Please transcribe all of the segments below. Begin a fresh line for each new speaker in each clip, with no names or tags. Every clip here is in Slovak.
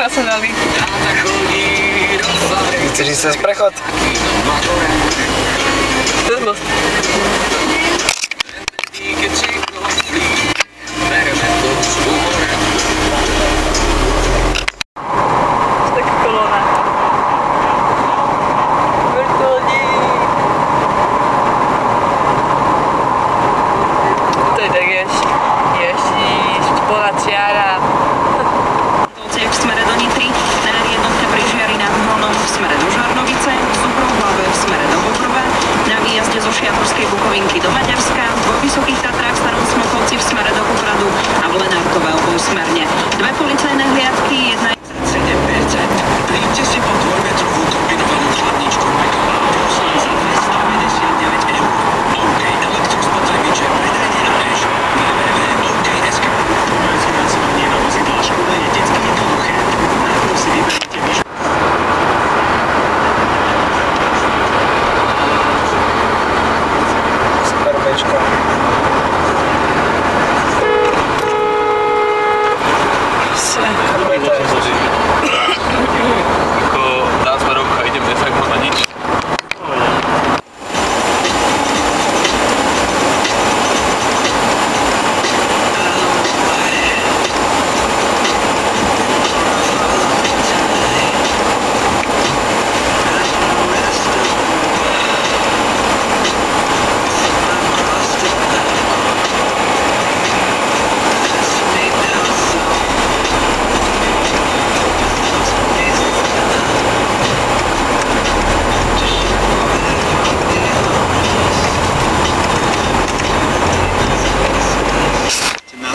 Koľko sa dali?
Chceš ísť cez prechod?
Cez most. Taká kolóna. Veľko ľudí. To je tak ježiš, bola čiara.
V smere do Nitry, na jednotke pri Žiari nad Hronom v smere do Žarnovice, Zubrov Hlave v smere do Bobrova, na výjazde zo Šiatorskej Bukovinky do Maďarska, vo Vysokých Tatrách v Starom Smokhovci v smere do Popradu a v Lenárkove obojsmerne. Dve policajné hliadky, jedna 7%. Príjmte si po dvojmetrovú kombinovanú chladničku Michaela Dawson za 299 €. OK elektrospotrebiče predajne na e-shop www.ok.sk. Financovanie na vozidlá Škoda je detsky jednoduché. Najprv si vyberiete
Super bečka.
Ako dá smerovka, idem bez má nič.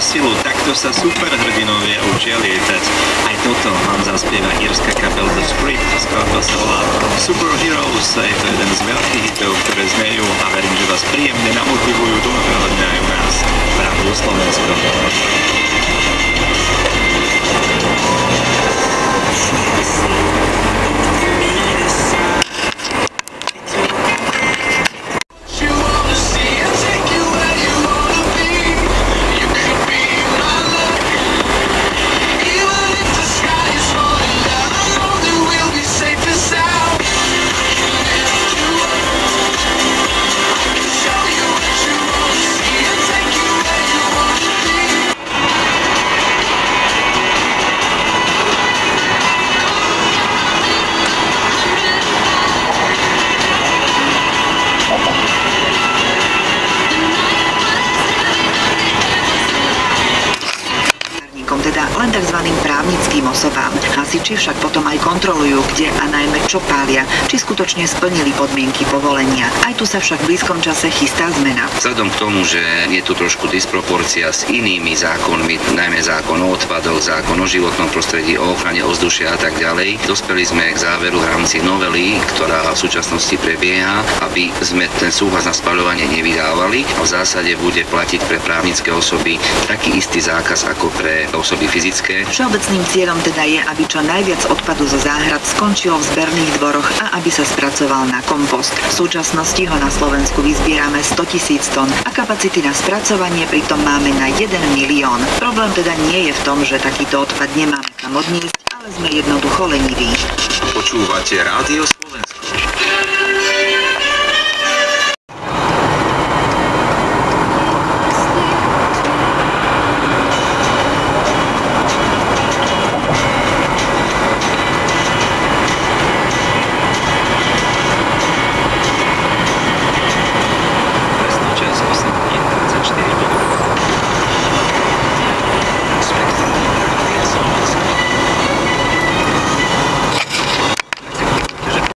silu, takto sa superhrdinovia učia lietať. Aj toto vám zaspieva írska kapela The Sprit. Skladba sa volá Superheroes a je to jeden z veľkých hitov, ktoré znejú a verím, že vás príjemne namotivujú do nového dňa aj u nás. Pravdu Slovensko.
Teda len tzv. Právnickým osobám. Hasiči však potom aj kontrolujú, kde a najmä čo pália, či skutočne splnili podmienky povolenia. Aj tu sa však v blízkom čase chystá zmena.
Vzhľadom k tomu, že je tu trošku disproporcia s inými zákonmi, najmä zákon o odpadoch, zákon o životnom prostredí, o ochrane ovzdušia a tak ďalej, dospeli sme k záveru v rámci novely, ktorá v súčasnosti prebieha, aby sme ten súhlas na spaľovanie nevydávali a v zásade bude platiť pre právnické osoby taký istý zákaz ako pre osoby fyzické.
Všeobecným cieľom teda je, aby čo najviac odpadu zo záhrad skončilo v zberných dvoroch a aby sa spracoval na kompost. V súčasnosti ho na Slovensku vyzbierame 100 000 tón a kapacity na spracovanie pritom máme na 1 milión. Problém teda nie je v tom, že takýto odpad nemáme kam odniesť, ale sme jednoducho leniví.
Počúvate Rádio Slovensko.